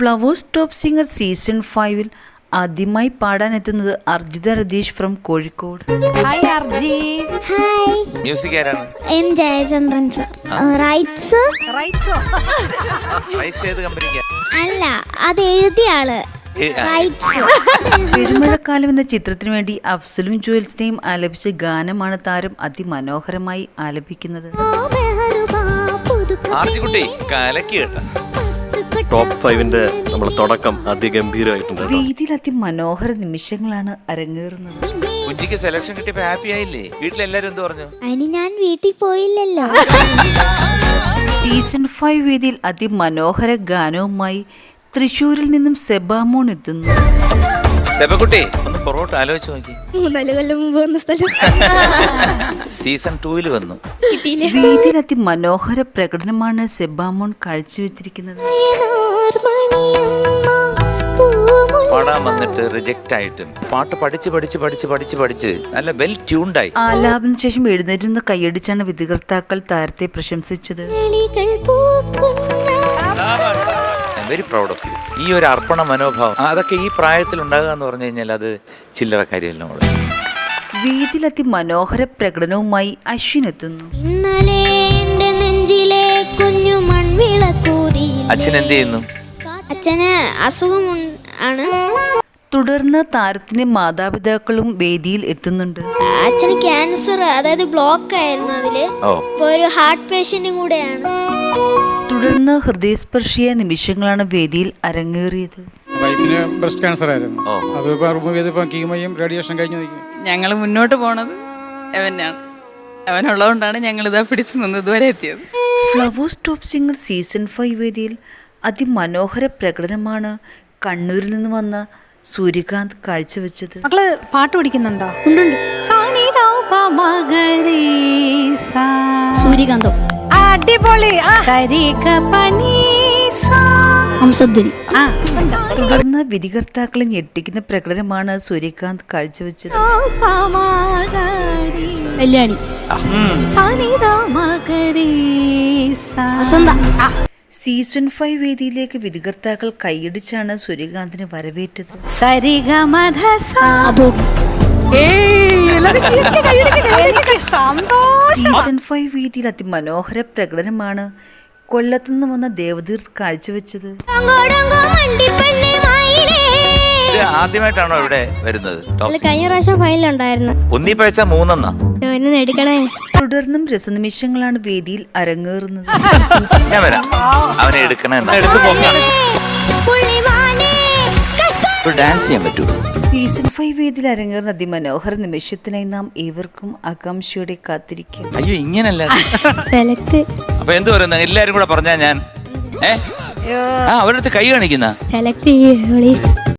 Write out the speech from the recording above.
Flowers top singer season 5-ൽ ആദ്യമായി പാടാനെത്തുന്നത് Arjitha Ratheesh from Kozhikode. Hi Arji. Hi. Music ആരാണ്? M Jayachandran sir. റൈറ്റ്സ് ഏത് കമ്പനിക്കാ? അല്ല, അത് എഴുതിയ ആള്. പെരുമഴക്കാലം എന്ന ചിത്രത്തിനു വേണ്ടി അഫ്സലും ജുവൽസിനെയും ആലപിച്ച ഗാനമാണ് താരം അതിമനോഹരമായി ആലപിക്കുന്നത്. ടോപ്പ് 5-ന്റെ നമ്മുടെ തുടക്കം അതിഗംഭീരമായിട്ടുണ്ട്. വേദിയിൽ അതിമനോഹര നിമിഷങ്ങളാണ് അരങ്ങേറുന്നത്. കുഞ്ചിക്ക് സെലക്ഷൻ കിട്ടിയപ്പോ ഹാപ്പി ആയില്ലേ? വീട്ടിലെല്ലാരും എന്ത് പറഞ്ഞു? അതിന് ഞാൻ വീട്ടിൽ പോയില്ലല്ലോ. സീസൺ 5 വേദിയിൽ അതിമനോഹര ഗാനവുമായി തൃശ്ശൂരിൽ നിന്നും സെബാമോൻ എത്തുന്നു. സെബക്കുട്ടി ഒന്ന് പുറകോട്ട് ആലോചിച്ച് നോക്കി. 3 കൊല്ലം മുമ്പ് വന്ന സ്ഥലം സീസൺ 2-ൽ വന്നു. വേദിയിൽ അതിമനോഹര പ്രകടനമാണ് സെബാമോൻ കാഴ്ചവെച്ചിരിക്കുന്നത്. പാടാൻ വന്നിട്ട് റിജക്റ്റ് ആയിട്ടും പാട്ട് പഠിച്ച് നല്ല വെൽ ട്യൂൺഡായി. ആലാപന ശേഷം എഴുന്നേറ്റുന്ന കൈയടിച്ചാണ് വിധികർത്താക്കൾ താരത്തെ പ്രശംസിച്ചത്. Very proud of you. ഈ ഒരു അർപ്പണ മനോഭാവം അതൊക്കെ ഈ പ്രായത്തിൽ ഉണ്ടാകുക എന്ന് പറഞ്ഞു കഴിഞ്ഞാൽ അത് ചില്ലറ കാര്യമല്ല. വേദിയിൽ അതിമനോഹര പ്രകടനവുമായി അശ്വിൻ എത്തുന്നു. അച്ഛൻ എന്ത് ചെയ്യുന്നു? അച്ഛന് അസുഖം ആണ്. തുടർന്ന് താരത്തിന്റെ മാതാപിതാക്കളും വേദിയിൽ എത്തുന്നുണ്ട്. അച്ഛന് ക്യാൻസർ, അതായത് ബ്ലോക്ക് ആയിരുന്നു. അതില് ഇപ്പൊ ഒരു ഹാർട്ട് പേഷ്യന്റും കൂടെയാണ്. തുടർന്ന് ഹൃദയസ്പർശിയ നിമിഷങ്ങളാണ് വേദിയിൽ അരങ്ങേറിയത്. വൈഫിന് ബ്രസ്റ്റ് ക്യാൻസർ ആയിരുന്നു. അത് റിമൂവ് ചെയ്തപ്പോൾ കീമോയും റേഡിയേഷൻ കഴിഞ്ഞു നിൽക്കും. ഞങ്ങൾ മുന്നോട്ട് പോണത് അവനാണ്. അവനുള്ളതുകൊണ്ടാണ് ഞങ്ങൾ ഇതാ പിടിച്ചു നിന്ന് ഇതുവരെ എത്തിയത്. ഫ്ലവേഴ്സ് ടോപ്പ് സിംഗർ സീസൺ 5 വേദിയിൽ അതിമനോഹര പ്രകടനമാണ് കണ്ണൂരിൽ നിന്ന് വന്ന സൂര്യകാന്ത് കാഴ്ചവെച്ചത്. മക്കള് പാട്ട് പഠിക്കുന്നുണ്ടോ? സൂര്യകാന്തോ അടിപൊളി. തുടർന്ന് വിധികർത്താക്കളെ ഞെട്ടിക്കുന്ന പ്രകടനമാണ് സൂര്യകാന്ത് കാഴ്ചവെച്ചത്. കല്യാണി സീസൺ 5 വേദിയിലേക്ക് വിധികർത്താക്കൾ കൈയടിച്ചാണ് സൂര്യകാന്തിനെ വരവേറ്റത്. സീസൺ 5 വേദിയിൽ അതിമനോഹര പ്രകടനമാണ് കൊല്ലത്തുനിന്ന് വന്ന ദേവതീർ കാഴ്ചവെച്ചത്. ആദ്യമായിട്ടാണോ ഇവിടെ വരുന്നത്? കഴിഞ്ഞ പ്രാവശ്യം ഫൈനലുണ്ടായിരുന്നു. ഒന്നീ പഴച്ച 3 തുടർന്നും രസനിമിഷങ്ങളാണ് വേദിയിൽ അരങ്ങേറുന്നത്. ഞാൻ വരാം, അവനെ എടുക്കണേ. ഡാൻസ് ചെയ്യാൻ പറ്റൂ. സീസൺ 5 വേദിയിൽ അരങ്ങേറുന്ന അതിമനോഹര നിമിഷത്തിനായി നാം ഏവർക്കും ആകാംക്ഷയോടെ കാത്തിരിക്കും. അയ്യോ, ഇങ്ങനല്ല. അപ്പൊ എന്ത് പറയുന്ന എല്ലാരും കൂടെ പറഞ്ഞാ ഞാൻ അവരുടെ അടുത്ത് കൈ കാണിക്കുന്ന